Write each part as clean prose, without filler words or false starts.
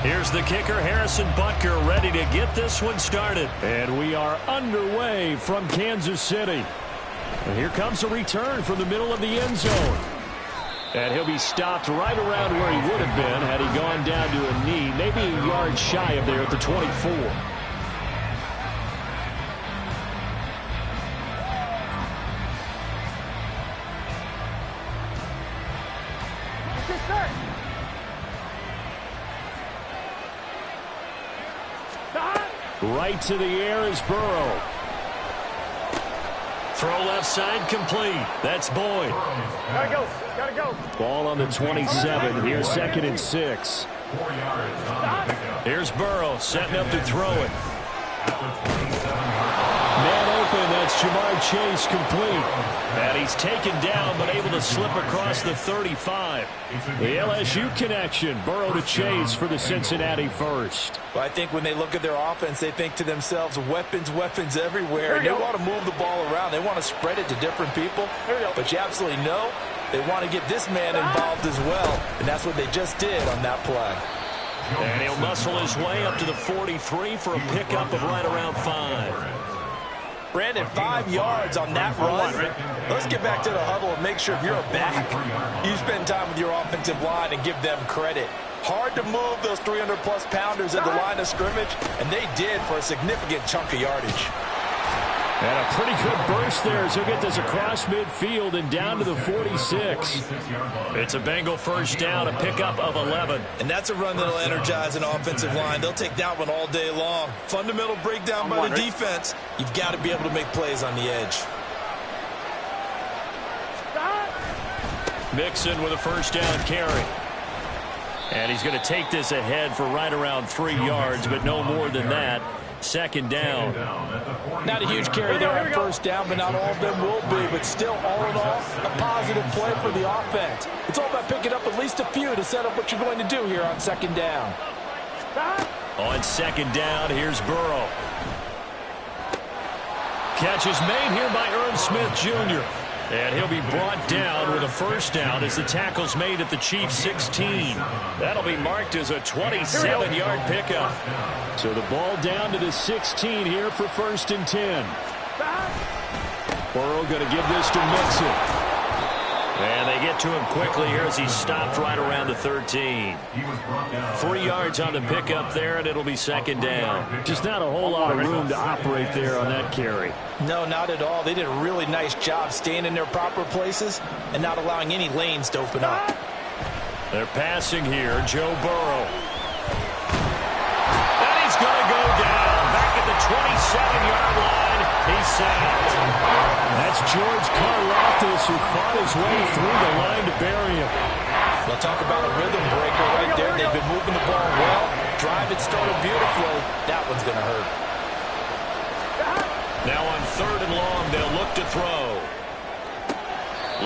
Here's the kicker, Harrison Butker, ready to get this one started. And we are underway from Kansas City. And here comes a return from the middle of the end zone. And he'll be stopped right around where he would have been had he gone down to a knee, maybe a yard shy of there at the 24. Right to the air is Burrow. Throw left side complete. That's Boyd. Gotta go. Gotta go. Ball on the 27. Here's 2nd and 6. Here's Burrow setting up to throw it. Man open. That's Jamar Chase complete. And he's taken down but able to slip across the 35. The LSU connection. Burrow to Chase for the Cincinnati first. Well, I think when they look at their offense, they think to themselves, weapons, weapons everywhere. And they want to move the ball around. They want to spread it to different people. But you absolutely know they want to get this man involved as well. And that's what they just did on that play. And he'll muscle his way up to the 43 for a pickup of right around 5. Brandon, 5 yards on that run. Let's get back to the huddle and make sure if you're a back, you spend time with your offensive line and give them credit. Hard to move those 300-plus pounders at the line of scrimmage, and they did for a significant chunk of yardage. And a pretty good burst there as he'll get this across midfield and down to the 46. It's a Bengal first down, a pickup of 11. And that's a run that'll energize an offensive line. They'll take that one all day long. Fundamental breakdown by the defense. You've got to be able to make plays on the edge. Mixon with a first down carry. And he's going to take this ahead for right around 3 yards, but no more than that. 2nd down. Not a huge carry there on first down, but not all of them will be. But still, all in all, a positive play for the offense. It's all about picking up at least a few to set up what you're going to do here on 2nd down. On 2nd down, here's Burrow. Catch is made here by Irv Smith Jr. And he'll be brought down with a first down as the tackle's made at the Chiefs' 16. That'll be marked as a 27-yard pickup. So the ball down to the 16 here for 1st and 10. Burrow going to give this to Mixon. And they get to him quickly here as he's stopped right around the 13. 3 yards on the pickup there, and it'll be 2nd down. Just not a whole lot of room to operate there on that carry. No, not at all. They did a really nice job staying in their proper places and not allowing any lanes to open up. They're passing here, Joe Burrow. And he's going to go down. Back at the 27-yard line, he's sacked. That's George Karlaftis who fought his way through the line to bury him. They'll talk about a rhythm breaker right there. They've been moving the ball well. Drive it started beautifully. That one's going to hurt. Now on 3rd and long, they'll look to throw.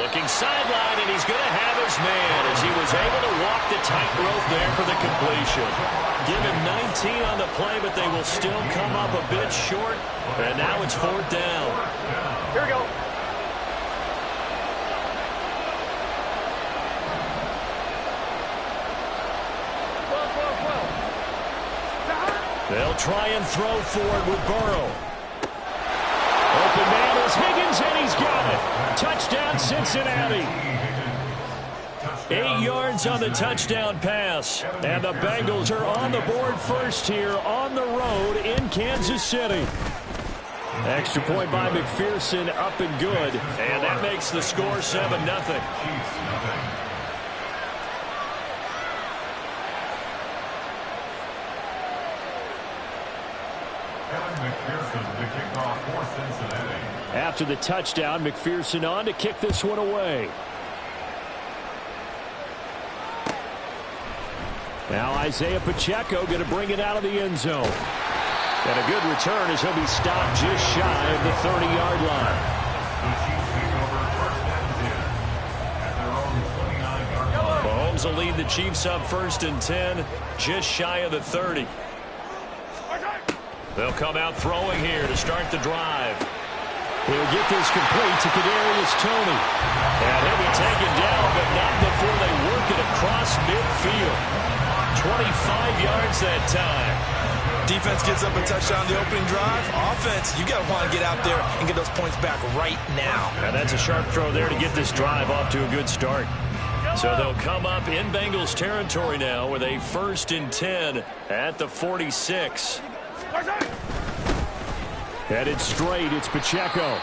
Looking sideline, and he's going to have his man as he was able to walk the tightrope there for the completion. Give him 19 on the play, but they will still come up a bit short. And now it's 4th down. Here we go. They'll try and throw for it with Burrow. Open man is Higgins, and he's got it. Touchdown, Cincinnati. 8 yards on the touchdown pass. And the Bengals are on the board first here on the road in Kansas City. Extra point by McPherson, up and good. And that makes the score 7-0. After the touchdown, McPherson on to kick this one away. Now Isaiah Pacheco going to bring it out of the end zone. And a good return as he'll be stopped just shy of the 30-yard line. Mahomes will lead the Chiefs up 1st and 10, just shy of the 30. They'll come out throwing here to start the drive. He'll get this complete to Kadarius Toney. And he'll be taken down, but not before they work it across midfield. 25 yards that time. Defense gives up a touchdown the opening drive. Offense, you got to want to get out there and get those points back right now. And that's a sharp throw there to get this drive off to a good start. So they'll come up in Bengals territory now with a 1st and 10 at the 46. Headed straight, it's Pacheco.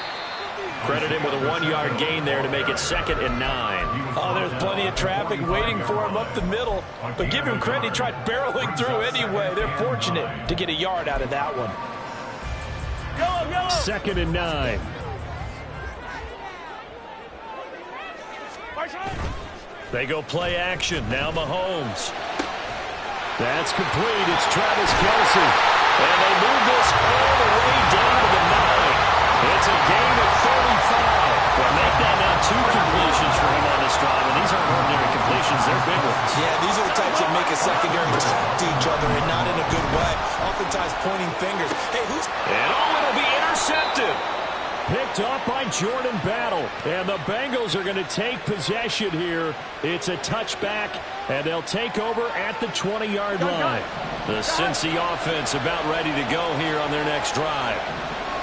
Credit him with a 1-yard gain there to make it 2nd and 9. Oh, there's plenty of traffic waiting for him up the middle. But give him credit, he tried barreling through anyway. They're fortunate to get a yard out of that one. 2nd and 9. They go play action. Now Mahomes. That's complete. It's Travis Kelce. And they move this all the way down to the 9. It's a gain of 35. Well, make that now 2 completions for him on this drive. And these aren't ordinary completions. They're big ones. Yeah, these are the types that make a secondary talk to each other and not in a good way. Oftentimes pointing fingers. Hey, who's... And it'll be intercepted. Picked up by Jordan Battle. And the Bengals are going to take possession here. It's a touchback, and they'll take over at the 20-yard line. The Cincy offense about ready to go here on their next drive.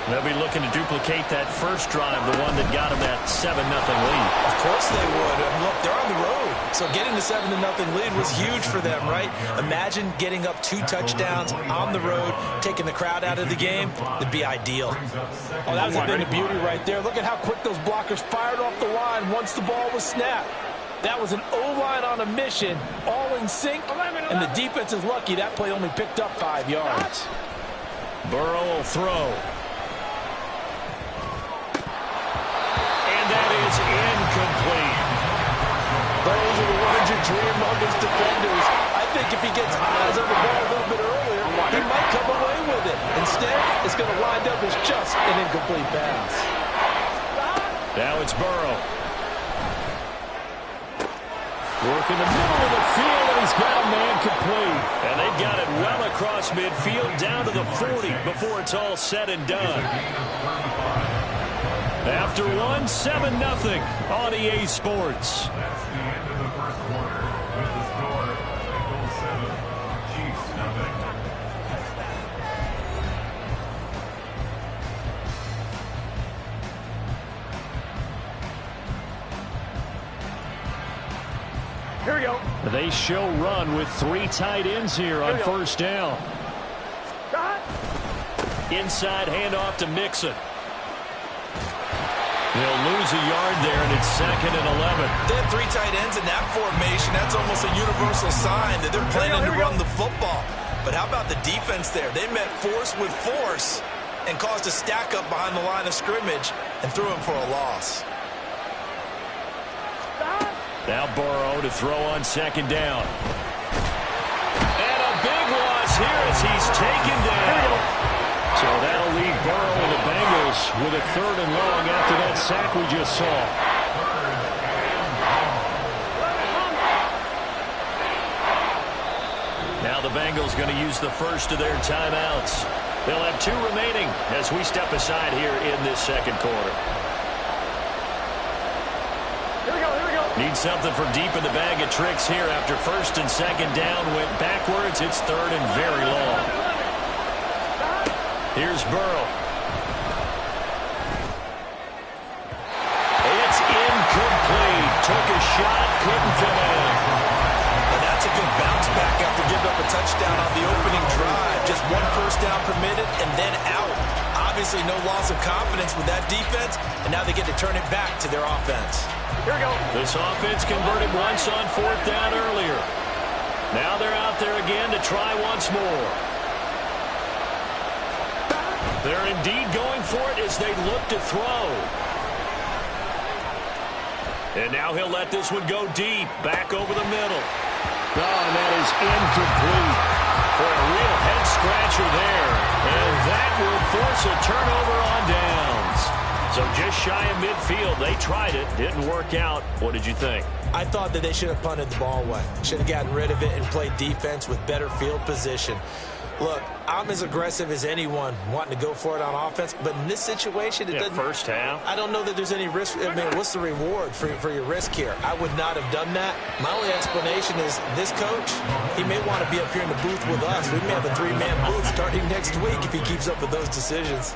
They'll be looking to duplicate that first drive, the one that got them that 7-0 lead. Of course they would. Look, they're on the road. So getting the 7-0 lead was huge for them, right? Imagine getting up 2 touchdowns on the road, taking the crowd out of the game. That'd be ideal. Oh, that was a bit of beauty right there. Look at how quick those blockers fired off the line once the ball was snapped. That was an O-line on a mission, all in sync, and the defense is lucky that play only picked up 5 yards. Burrow will throw. That is incomplete. Those are the ones you dream of as defenders. I think if he gets eyes on the ball a little bit earlier, he might come away with it. Instead, it's going to wind up as just an incomplete pass. Now it's Burrow. Work in the middle of the field, and he's got a man complete. And they've got it well across midfield, down to the 40 before it's all said and done. After 7-0 on EA Sports. Here we go. They show run with 3 tight ends here on first down. Inside handoff to Mixon. They'll lose a yard there, and it's 2nd and 11. They have 3 tight ends in that formation. That's almost a universal sign that they're planning to run the football. But how about the defense there? They met force with force and caused a stack up behind the line of scrimmage and threw him for a loss. Now Burrow to throw on 2nd down. And a big loss here as he's taken down. So that'll leave Burrow and the Bengals with a 3rd and long after that sack we just saw. Now the Bengals going to use the first of their timeouts. They'll have 2 remaining as we step aside here in this 2nd quarter. Need something from deep in the bag of tricks here after 1st and 2nd down. Went backwards. It's 3rd and very long. Here's Burrow. It's incomplete. Took a shot, couldn't connect. And that's a good bounce back after giving up a touchdown on the opening drive. Just 1 first down permitted and then out. Obviously no loss of confidence with that defense, and now they get to turn it back to their offense. Here we go. This offense converted once on 4th down earlier. Now they're out there again to try once more. They're indeed going for it as they look to throw. And now he'll let this one go deep, back over the middle. Oh, and that is incomplete. For a real head-scratcher there. And that will force a turnover on downs. So just shy of midfield. They tried it. Didn't work out. What did you think? I thought that they should have punted the ball away. Should have gotten rid of it and played defense with better field position. Look, I'm as aggressive as anyone wanting to go for it on offense, but in this situation, it doesn't. First half. I don't know that there's any risk. I mean, what's the reward for your risk here? I would not have done that. My only explanation is this coach, he may want to be up here in the booth with us. We may have a three-man booth starting next week if he keeps up with those decisions.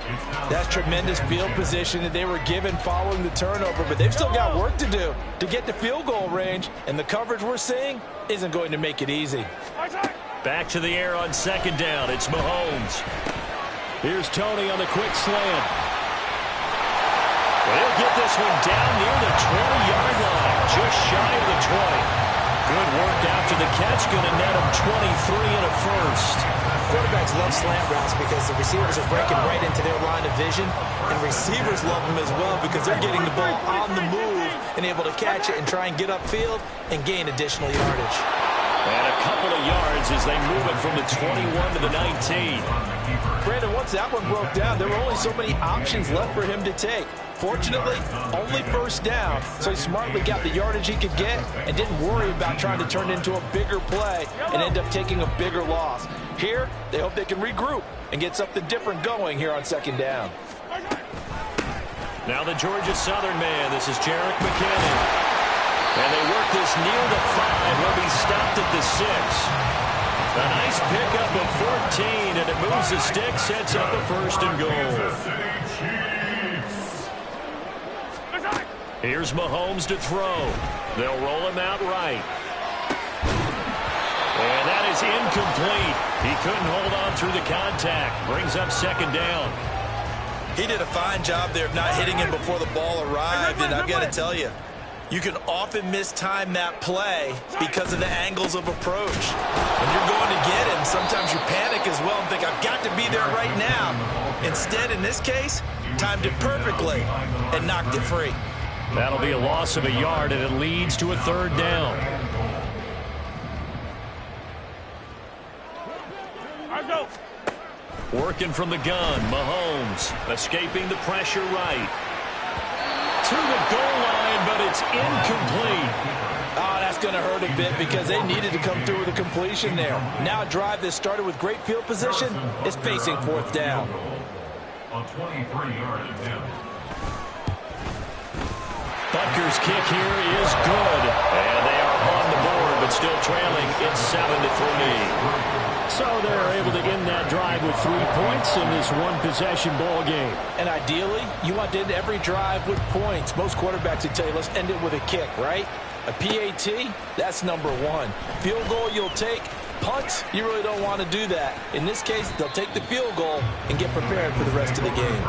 That's tremendous field position that they were given following the turnover, but they've still got work to do to get to field goal range, and the coverage we're seeing isn't going to make it easy. Back to the air on second down. It's Mahomes. Here's Tony on the quick slant. They'll get this one down near the 20-yard line, just shy of the 20. Good work after the catch, going to net him 23 and a first. Quarterbacks love slant routes because the receivers are breaking right into their line of vision, and receivers love them as well because they're getting the ball on the move and able to catch it and try and get upfield and gain additional yardage. And a couple of yards as they move it from the 21 to the 19. Brandon, once that one broke down, there were only so many options left for him to take. Fortunately, only first down, so he smartly got the yardage he could get and didn't worry about trying to turn it into a bigger play and end up taking a bigger loss. Here, they hope they can regroup and get something different going here on second down. Now the Georgia Southern man, this is Jerick McKinnon. And they work this near the 5. He'll be stopped at the 6. A nice pickup of 14, and it moves the stick, sets up a first and goal. Here's Mahomes to throw. They'll roll him out right. And that is incomplete. He couldn't hold on through the contact. Brings up second down. He did a fine job there of not hitting him before the ball arrived, and I've got to tell you, you can often mistime that play because of the angles of approach. When you're going to get him, sometimes you panic as well and think, I've got to be there right now. Instead, in this case, timed it perfectly and knocked it free. That'll be a loss of a yard, and it leads to a third down. Working from the gun, Mahomes escaping the pressure right. To the goal line, but it's incomplete. Oh, that's going to hurt a bit because they needed to come through with a completion there. Now a drive that started with great field position is facing fourth down. On 23-yard attempt. Butker's kick here is good. And they are on the board, but still trailing. It's 7-3. So they're able to end that drive with 3 points in this one-possession ball game. And ideally, you want to end every drive with points. Most quarterbacks would tell you, let's end it with a kick, right? A PAT, that's number 1. Field goal you'll take. Punts, you really don't want to do that. In this case, they'll take the field goal and get prepared for the rest of the game.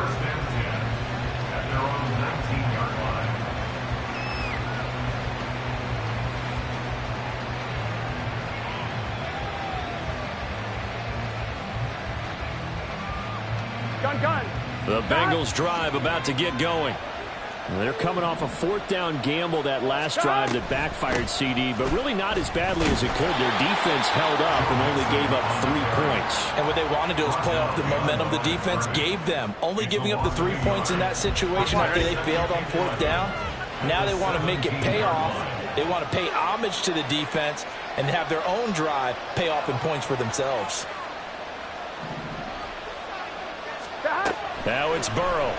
Gun. The Bengals drive about to get going. They're coming off a fourth down gamble that last drive that backfired CD, but really not as badly as it could. Their defense held up and only gave up 3 points. And what they want to do is play off the momentum the defense gave them. Only giving up the 3 points in that situation after they failed on fourth down. Now they want to make it pay off. They want to pay homage to the defense and have their own drive pay off in points for themselves. Now it's Burrow.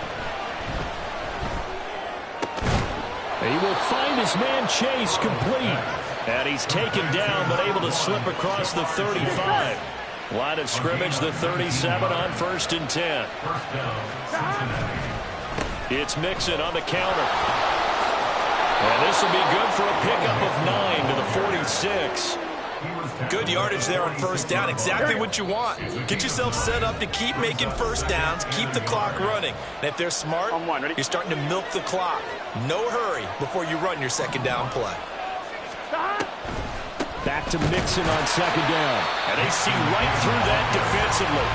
He will find his man Chase complete. And he's taken down, but able to slip across the 35. Line of scrimmage, the 37 on 1st and 10. It's Mixon on the counter. And this will be good for a pickup of 9 to the 46. Good yardage there on first down. Exactly what you want. Get yourself set up to keep making first downs, keep the clock running. And if they're smart, you're starting to milk the clock. No hurry before you run your second down play. Back to Mixon on second down. And they see right through that defensively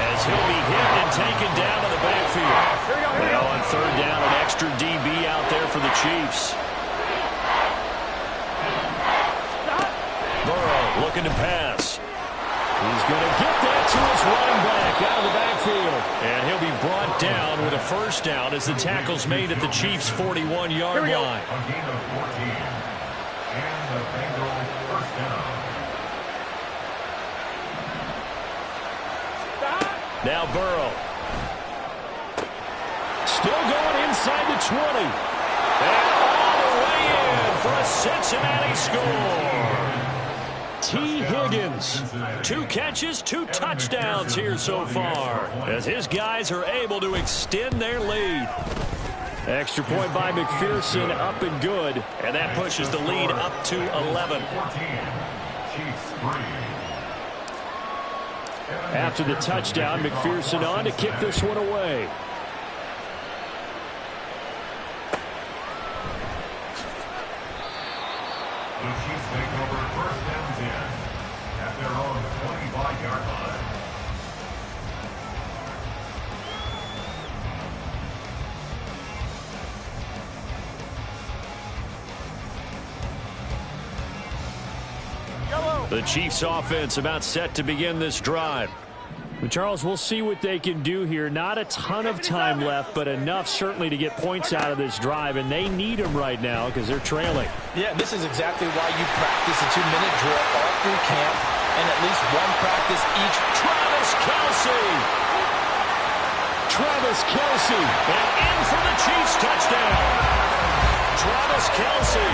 as he'll be hit and taken down in the backfield. Now on third down, an extra DB out there for the Chiefs. Burrow looking to pass. He's going to get that to his running back out of the backfield. And he'll be brought down with a first down as the tackle's made at the Chiefs' 41-yard line. Now Burrow. Still going inside the 20. And all the way in for a Cincinnati score. T. Higgins, 2 catches, 2 touchdowns here so far, as his guys are able to extend their lead. Extra point by McPherson, up and good, and that pushes the lead up to 11. After the touchdown, McPherson on to kick this one away. The Chiefs take over first and 10 at their own 25-yard line. The Chiefs offense about set to begin this drive. But Charles, we'll see what they can do here. Not a ton of time left, but enough certainly to get points out of this drive, and they need them right now because they're trailing. Yeah, this is exactly why you practice a 2-minute drill all through camp and at least one practice each. Travis Kelce, and in for the Chiefs touchdown. Travis Kelce,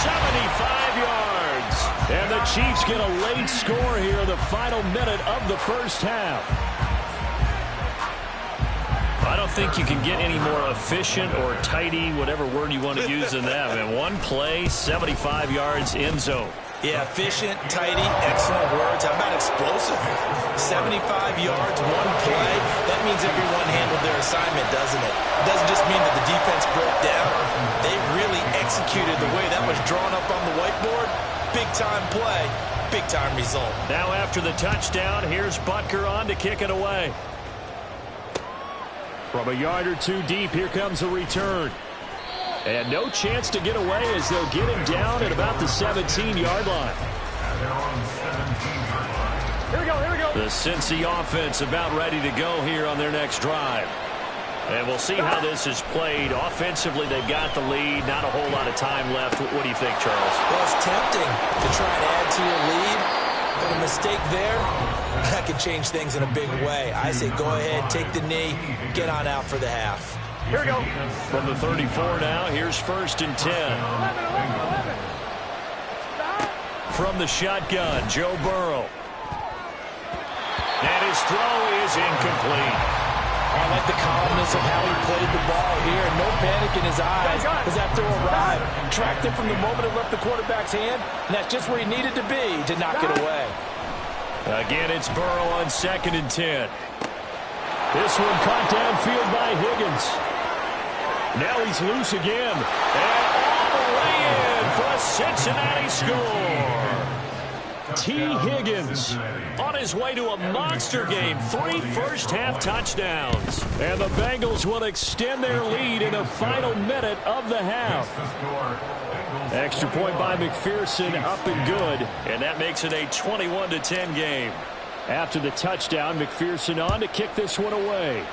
75 yards. And the Chiefs get a late score here in the final minute of the first half. I don't think you can get any more efficient or tidy, whatever word you want to use in that. Man, one play, 75 yards, end zone. Yeah, efficient, tidy, excellent words. How about explosive? 75 yards, one play. That means everyone handled their assignment, doesn't it? It doesn't just mean that the defense broke down. They really executed the way that was drawn up on the whiteboard. Big-time play, big-time result. Now after the touchdown, here's Butker on to kick it away. From a yard or two deep, here comes a return. And no chance to get away as they'll get him down at about the 17-yard line. Here we go. The Cincy offense about ready to go here on their next drive. And we'll see how this is played. Offensively, they've got the lead. Not a whole lot of time left. What do you think, Charles? Well, it's tempting to try and add to your lead. But a mistake there, that could change things in a big way. I say go ahead, take the knee, get on out for the half. Here we go. From the 34 now, here's first and 10. 11. From the shotgun, Joe Burrow. And his throw is incomplete. I like the calmness of how he played the ball here. No panic in his eyes as that throw arrived. Tracked it from the moment it left the quarterback's hand, and that's just where he needed to be to knock it away. Again, it's Burrow on second and 10. This one caught downfield by Higgins. Now he's loose again. And all the way in for a Cincinnati score. T. Higgins on his way to a monster game. 3 first-half touchdowns. And the Bengals will extend their lead in the final minute of the half. Extra point by McPherson, up and good. And that makes it a 21-10 game. After the touchdown, McPherson on to kick this one away.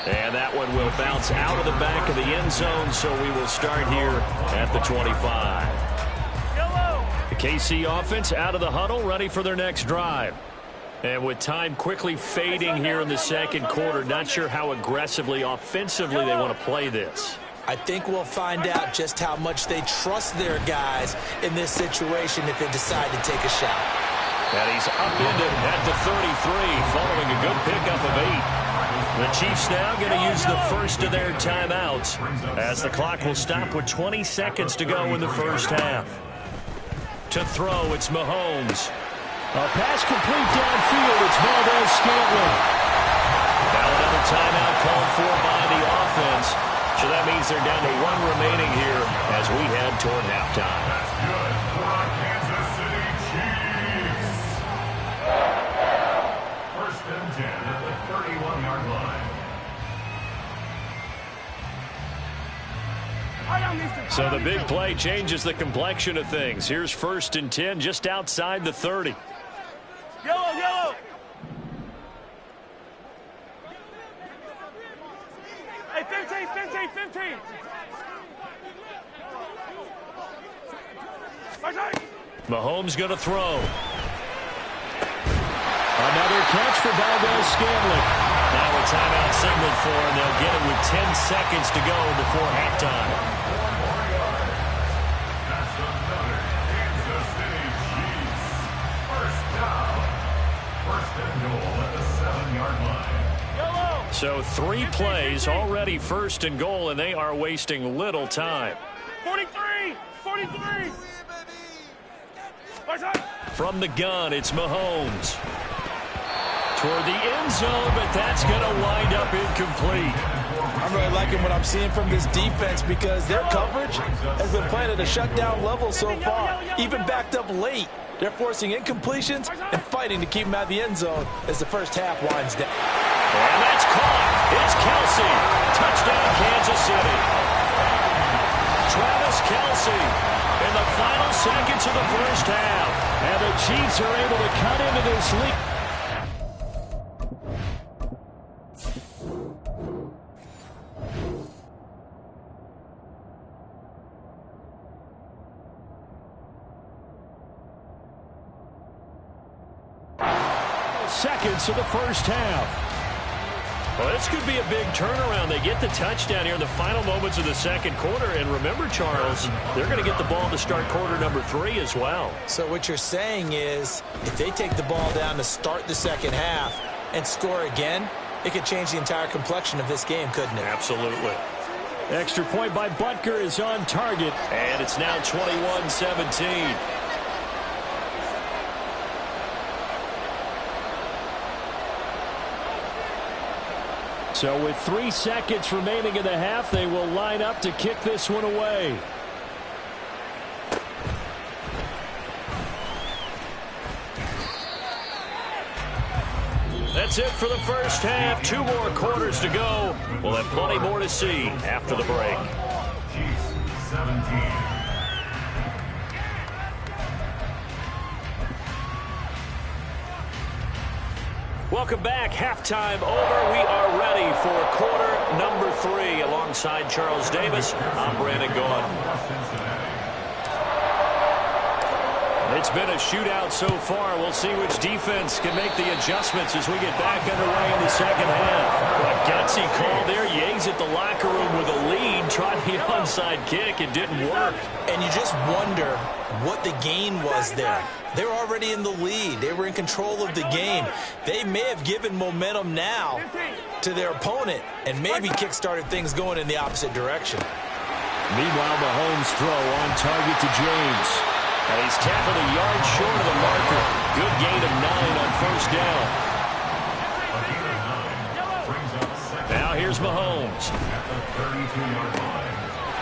And that one will bounce out of the back of the end zone, so we will start here at the 25. The KC offense out of the huddle, ready for their next drive. And with time quickly fading here in the second quarter, not sure how aggressively, offensively they want to play this. I think we'll find out just how much they trust their guys in this situation if they decide to take a shot. And he's upended at the 33, following a good pickup of 8. The Chiefs now going to use the first of their timeouts as the clock will stop with 20 seconds to go in the first half. To throw, it's Mahomes. A pass complete downfield, it's Valdez-Scantling. Now another timeout called for by the offense. So that means they're down to 1 remaining here as we head toward halftime. That's good for our Kansas City Chiefs. First and 10 at the 31-yard line. So the big play changes the complexion of things. Here's first and 10 just outside the 30. Yellow. Hey, 15. Mahomes going to throw. A Another catch for Valdez-Scantling. Now a timeout signaled for, and they'll get it with 10 seconds to go before halftime. That's another Kansas City Chiefs. First down. First and goal at the 7-yard line. So 3 plays already first and goal, and they are wasting little time. 43! 43! From the gun, it's Mahomes. Toward the end zone, but that's going to wind up incomplete. I'm really liking what I'm seeing from this defense because their coverage has been playing at a shutdown level so far, even backed up late. They're forcing incompletions and fighting to keep them out of the end zone as the first half winds down. And that's caught. It's Kelce. Touchdown, Kansas City. Travis Kelce in the final seconds of the first half. And the Chiefs are able to cut into this lead. Seconds of the first half. Well, this could be a big turnaround. They get the touchdown here in the final moments of the second quarter. And remember, Charles, they're going to get the ball to start quarter number 3 as well. So what you're saying is if they take the ball down to start the second half and score again, it could change the entire complexion of this game, couldn't it? Absolutely. Extra point by Butker is on target. And it's now 21-17. So with 3 seconds remaining in the half, they will line up to kick this one away. That's it for the first half. 2 more quarters to go. We'll have plenty more to see after the break. Chiefs 17. Welcome back. Halftime over. We are ready for quarter number 3. Alongside Charles Davis, I'm Brandon Gaudin. It's been a shootout so far. We'll see which defense can make the adjustments as we get back underway in the second half. A gutsy call there. Yates at the locker room with a lead. Tried the onside kick. It didn't work. And you just wonder what the gain was there. They were already in the lead. They were in control of the game. They may have given momentum now to their opponent and maybe kick-started things going in the opposite direction. Meanwhile, Mahomes' throw on target to James. And he's tackled a yard short of the marker. Good gain of 9 on first down. Now here's Mahomes.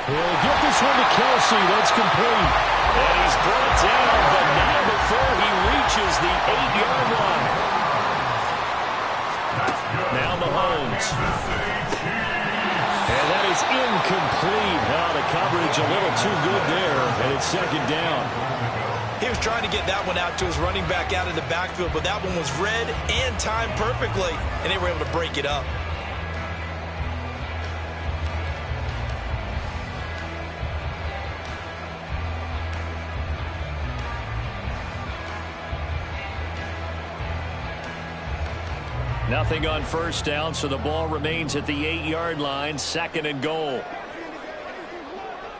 He'll get this one to Kelce. That's complete. And he's brought down, but not before he reaches the 8-yard line. Now Mahomes. And that is incomplete. Now the coverage a little too good there, and it's second down. He was trying to get that one out to his running back out of the backfield, but that one was read and timed perfectly, and they were able to break it up. Nothing on first down, so the ball remains at the 8-yard line. Second and goal.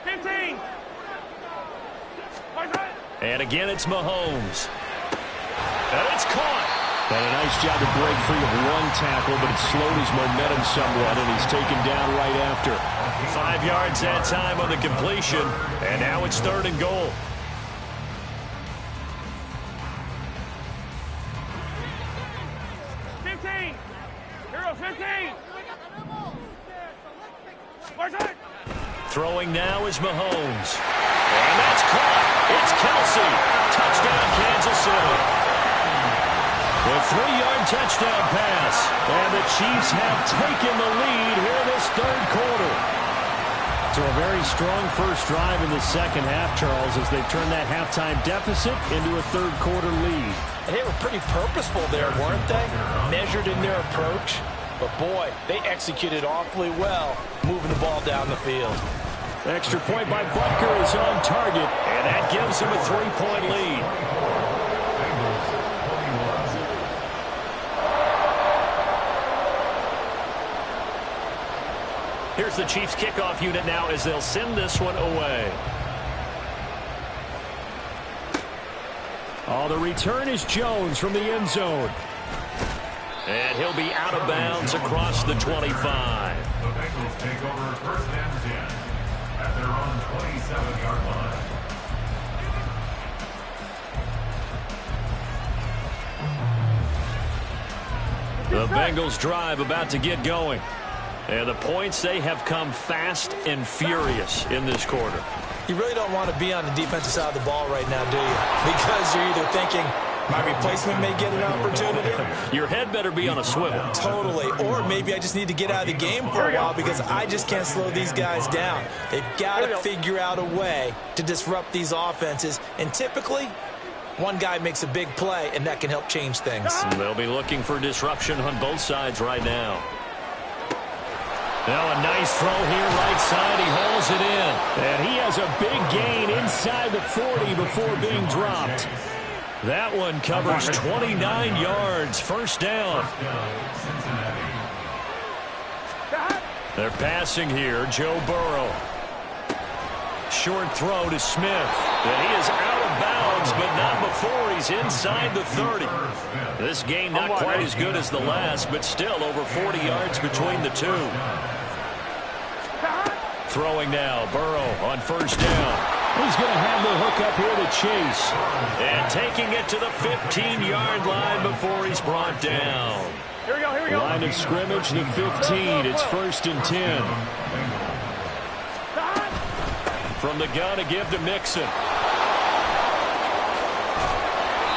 15. And again, it's Mahomes. And it's caught. And a nice job to break free of one tackle, but it slowed his momentum somewhat, and he's taken down right after. 5 yards that time on the completion, and now it's third and goal. Throwing now is Mahomes. And that's caught. It's Kelce. Touchdown, Kansas City. The 3-yard touchdown pass. And the Chiefs have taken the lead here in this third quarter. So a very strong first drive in the second half, Charles, as they turn that halftime deficit into a third quarter lead. And they were pretty purposeful there, weren't they? Measured in their approach. But boy, they executed awfully well, moving the ball down the field. Extra point by Butker is on target, and that gives him a 3-point lead. Here's the Chiefs kickoff unit now as they'll send this one away. Oh, the return is Jones from the end zone. And he'll be out of bounds across the 25. The Bengals take over first and 10 at their own 27-yard line. The Bengals drive about to get going. And the points, they have come fast and furious in this quarter. You really don't want to be on the defensive side of the ball right now, do you? Because you're either thinking, my replacement may get an opportunity. Your head better be on a swivel. Totally. Or maybe I just need to get out of the game for a while because I just can't slow these guys down. They've got to figure out a way to disrupt these offenses. And typically, one guy makes a big play, and that can help change things. They'll be looking for disruption on both sides right now. Now a nice throw here right side. He hauls it in. And he has a big gain inside the 40 before being dropped. That one covers 29 yards. First down. They're passing here. Joe Burrow. Short throw to Smith. And he is out of bounds, but not before he's inside the 30. This gain not quite as good as the last, but still over 40 yards between the two. Throwing now, Burrow on first down. He's going to have the hook up here to Chase. And taking it to the 15-yard line before he's brought down. Here we go. Line of scrimmage, the 15. It's first and 10. From the gun, a give to Mixon.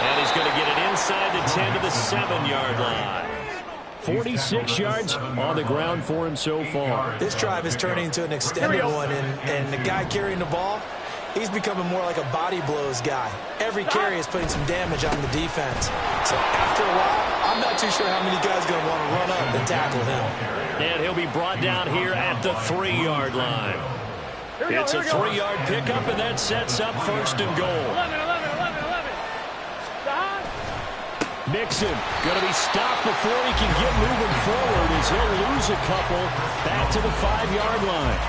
And he's going to get it inside the 10 to the 7-yard line. 46 yards on the ground for him so far. This drive is turning into an extended one, and the guy carrying the ball, he's becoming more like a body blows guy. Every carry is putting some damage on the defense. So after a while, I'm not too sure how many guys are going to want to run up and tackle him. And he'll be brought down here at the 3-yard line. It's a 3-yard pickup, and that sets up first and goal. 11. Mixon going to be stopped before he can get moving forward as he'll lose a couple back to the 5-yard line.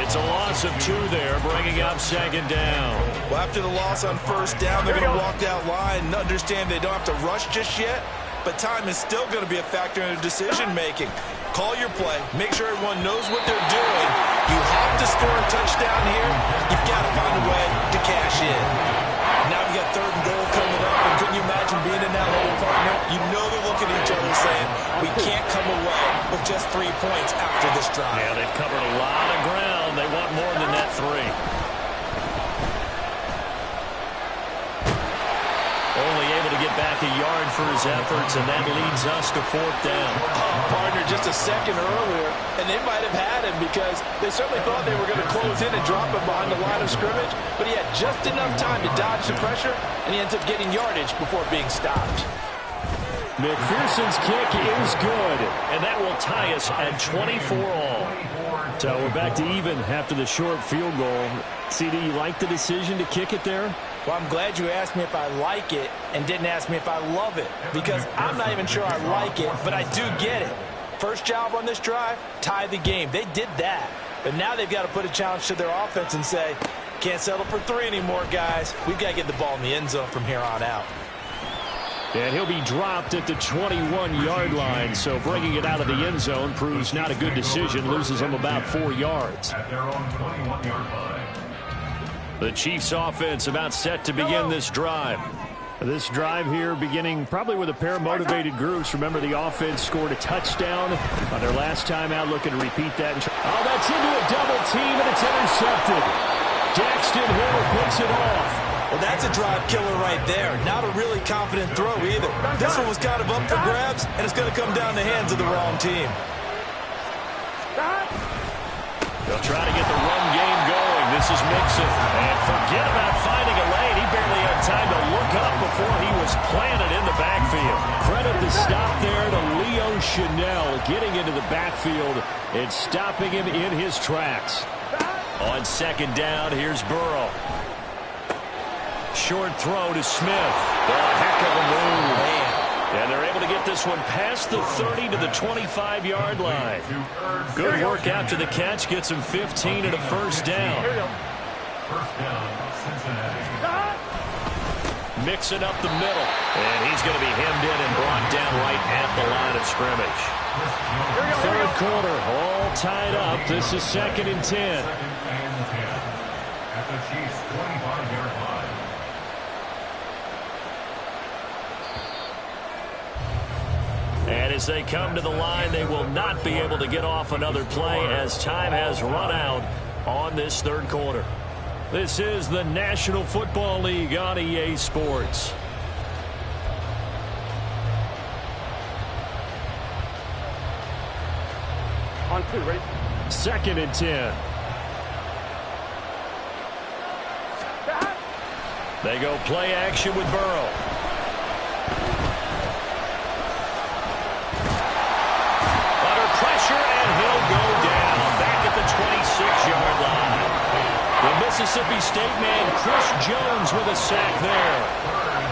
It's a loss of 2 there, bringing up second down. Well, after the loss on first down, they're going to walk that line and understand they don't have to rush just yet, but time is still going to be a factor in their decision-making. Call your play. Make sure everyone knows what they're doing. You have to score a touchdown here. You've got to find a way to cash in. Now we got third and goal coming up, and couldn't you imagine being in that hole, partner? You know they're looking at each other saying, we can't come away with just 3 points after this drive. Yeah, they've covered a lot of ground. They want more than that 3. Only able to get back a yard for his efforts, and that leads us to fourth down. Partner, just a second earlier, and they might have had him because they certainly thought they were going to close in and drop him behind the line of scrimmage, but he had just enough time to dodge the pressure, and he ends up getting yardage before being stopped. McPherson's kick is good, and that will tie us at 24 all. So we're back to even after the short field goal. CD, you like the decision to kick it there? Well, I'm glad you asked me if I like it and didn't ask me if I love it, because I'm not even sure I like it, but I do get it. First job on this drive, tie the game. They did that, but now they've got to put a challenge to their offense and say, can't settle for 3 anymore, guys. We've got to get the ball in the end zone from here on out. And he'll be dropped at the 21-yard line, so bringing it out of the end zone proves not a good decision. Loses him about 4 yards. At their own 21-yard line. The Chiefs offense about set to begin this drive. This drive here beginning probably with a pair of motivated groups. Remember, the offense scored a touchdown on their last time out, looking to repeat that. Oh, that's into a double team, and it's intercepted. Daxton Hill picks it off. Well, that's a drive killer right there. Not a really confident throw either. This one was kind of up for grabs, and it's going to come down the hands of the wrong team. They'll try to get the run game going. This is Mixon. And forget about finding a lane. He barely had time to look up before he was planted in the backfield. Credit the stop there to Leo Chanel getting into the backfield and stopping him in his tracks. On second down, here's Burrow. Short throw to Smith. Oh, heck of a move. Man. And they're able to get this one past the 30 to the 25-yard line. Good work after the catch. Gets him 15 and a first down. First down, Cincinnati. Mixing up the middle. And he's going to be hemmed in and brought down right at the line of scrimmage. Third quarter, all tied up. This is 2nd and 10. Second and 10 at the Chiefs' 25-yard line. And as they come to the line, they will not be able to get off another play as time has run out on this third quarter. This is the National Football League on EA Sports. On 2, ready? 2nd and 10. They go play action with Burrow. Under pressure, and he'll go down back at the 26-yard line. The Mississippi State man, Chris Jones, with a sack there.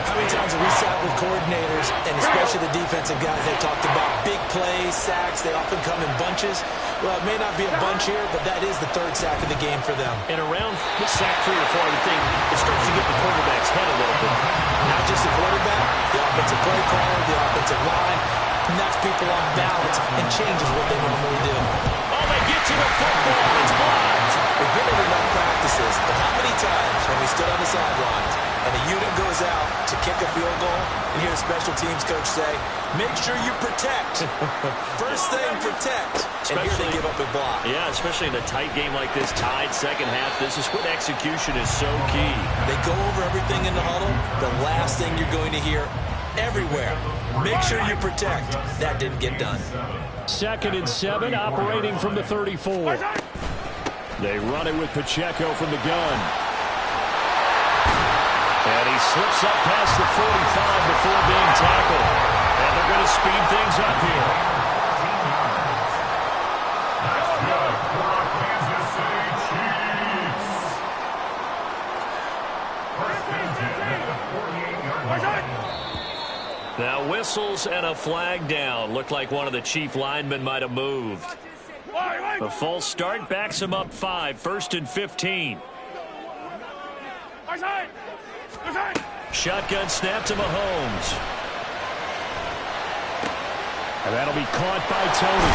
How many times have we sat with coordinators, and especially the defensive guys, they talked about big plays, sacks. They often come in bunches. Well, it may not be a bunch here, but that is the third sack of the game for them. And around sack 3 or 4, I would think it starts to get the quarterback's head a little bit. Not just the quarterback, the offensive play caller, the offensive line, knocks people off balance and changes what they normally do. Oh, they get to the football. It's blocked. We've been in enough practices, but how many times when we stood on the sidelines and a unit goes out to kick a field goal and hear a special teams coach say, make sure you protect. First thing, protect. And here they give up a block. Yeah, especially in a tight game like this, tied second half. This is when execution is so key. They go over everything in the huddle. The last thing you're going to hear everywhere, make sure you protect. That didn't get done. 2nd and 7, operating from the 34. They run it with Pacheco from the gun. And he slips up past the 45 before being tackled. And they're going to speed things up here. That's good for Kansas City Chiefs. First and 10 at the 48-yard line. Now whistles and a flag down. Looked like one of the Chief linemen might have moved. The false start backs him up 5. 1st and 15. Shotgun snap to Mahomes. And that'll be caught by Tony.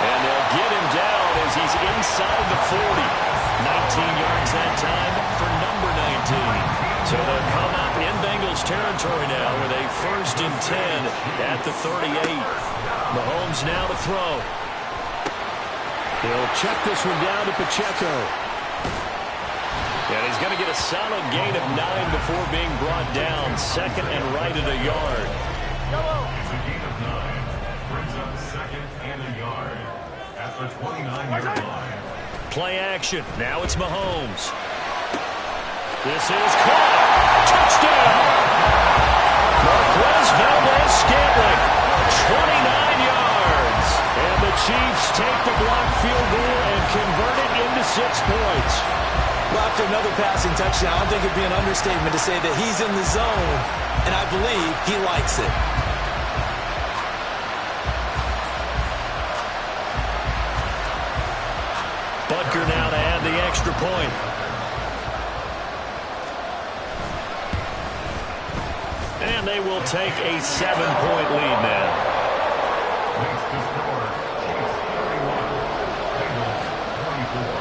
And they'll get him down as he's inside the 40. 19 yards that time for number 19. So they'll come up in Bengals territory now with a 1st and 10 at the 38. Mahomes now to throw. He'll check this one down to Pacheco. And he's going to get a solid gain of 9 before being brought down. 2nd and right at a yard. It's a gain of 9. Brings up 2nd and a yard at the 29-yard line. Play action. Now it's Mahomes. This is caught. Touchdown. Marquez Valdes-Scantling. 29 yards. And the Chiefs take the blocked field goal and convert it into 6 points. Well, after another passing touchdown, I don't think it'd be an understatement to say that he's in the zone, and I believe he likes it. Butker now to add the extra point. And they will take a 7-point lead now. Makes the score Chiefs 31, Bengals 24.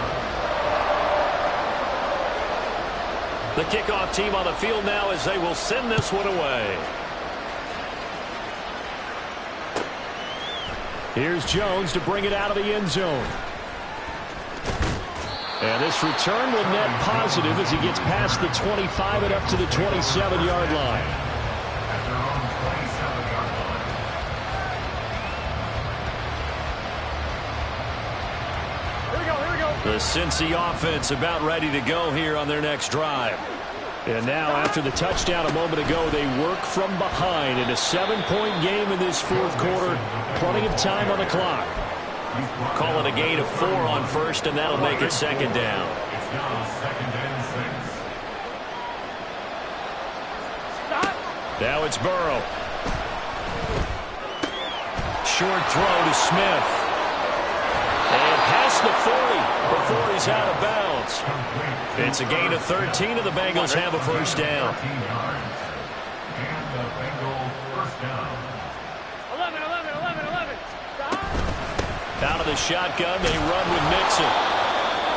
The kickoff team on the field now as they will send this one away. Here's Jones to bring it out of the end zone. And this return will net positive as he gets past the 25 and up to the 27-yard line. At their own 27-yard line. Here we go. The Cincy offense about ready to go here on their next drive. And now after the touchdown a moment ago, they work from behind in a 7-point game in this fourth quarter. Plenty of time on the clock. Call it a gain of 4 on first, and that'll make it 2nd down. It's now 2nd and 6. Now it's Burrow. Short throw to Smith. And past the 40 before he's out of bounds. It's a gain of 13, and the Bengals have a first down. 13 yards. And the Bengals first down. 11. Out of the shotgun, they run with Mixon.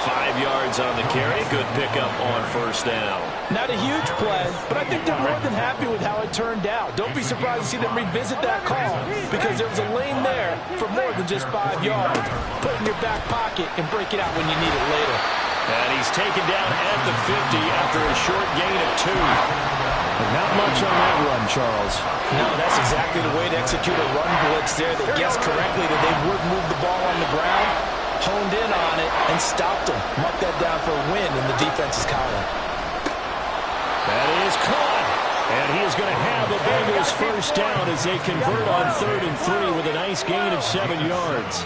5 yards on the carry. Good pickup on first down. Not a huge play, but I think they're more than happy with how it turned out. Don't be surprised to see them revisit that call because there was a lane there for more than just 5 yards. Put it in your back pocket and break it out when you need it later. And he's taken down at the 50 after a short gain of 2. Not much on that run, Charles. No, that's exactly the way to execute a run blitz there. They guessed correctly that they would move the ball on the ground, honed in on it, and stopped them. Mark that down for a win in the defense's column. That is caught. And he is going to have the Bengals first down as they convert on 3rd and 3 with a nice gain of 7 yards.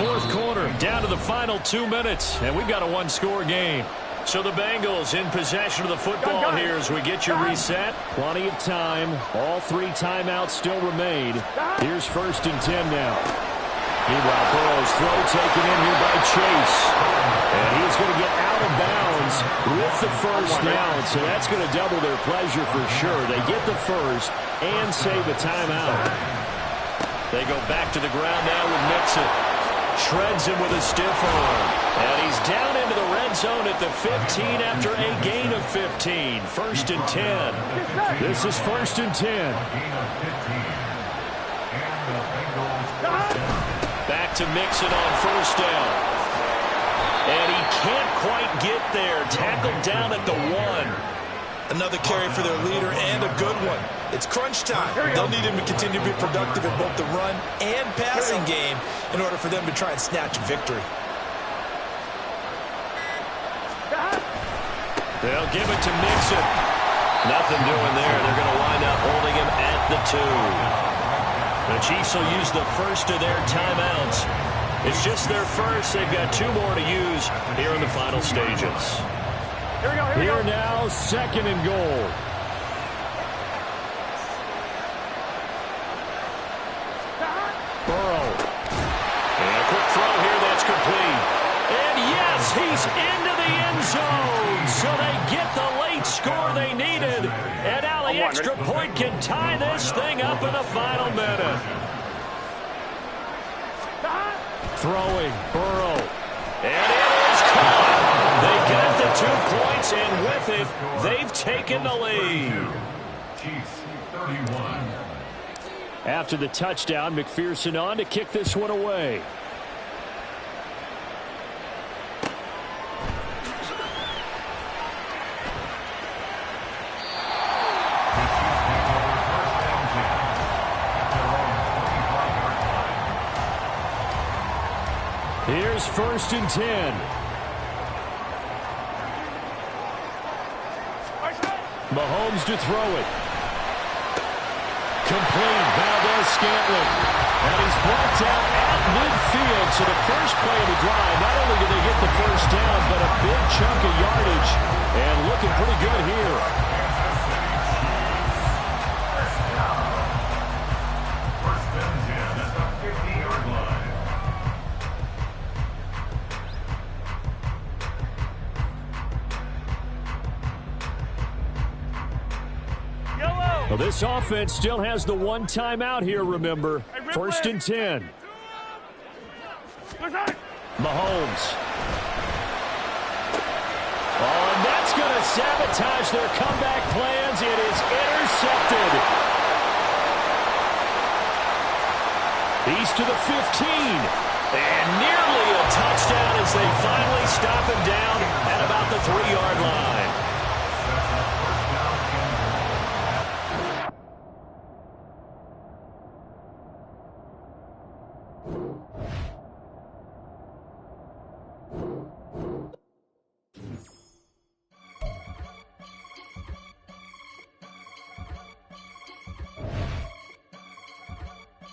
Fourth quarter, down to the final 2 minutes, and we've got a one-score game. So the Bengals in possession of the football here as we get you reset. Plenty of time. All 3 timeouts still remain. Here's 1st and 10 now. Meanwhile, Burrow's throw taken in here by Chase. And he's going to get out of bounds with the first down, so that's going to double their pleasure for sure. They get the first and save a timeout. They go back to the ground now with Mixon. Shreds him with a stiff arm. And he's down into the red zone at the 15 after a gain of 15. 1st and 10. This is 1st and 10. Gain of 15. And the Bengals first down. Back to Mixon on first down. And he can't quite get there. Tackled down at the 1. Another carry for their leader and a good one. It's crunch time. They'll need him to continue to be productive in both the run and passing game in order for them to try and snatch a victory. They'll give it to Mixon. Nothing doing there. They're going to wind up holding him at the 2. The Chiefs will use the first of their timeouts. It's just their first. They've got 2 more to use here in the final stages. Here now, 2nd and goal. Burrow. And a quick throw here that's complete. And yes, he's into the end zone. So they get the late score they needed. And now the extra point can tie this thing up in the final minute. Throwing, Burrow. And it is caught. They got the 2 points, and with it, they've taken the lead. Chiefs 31. After the touchdown, McPherson on to kick this one away. Here's 1st and 10. Mahomes to throw it. Complete. Valdez-Scantling. And he's brought down at midfield. So the first play of the drive, not only do they get the first down, but a big chunk of yardage. And looking pretty good here. First and 10 at the 50-yard line. Well, this offense still has the 1 timeout here, remember. 1st and 10. Mahomes. Oh, and that's going to sabotage their comeback plans. It is intercepted. He's to the 15.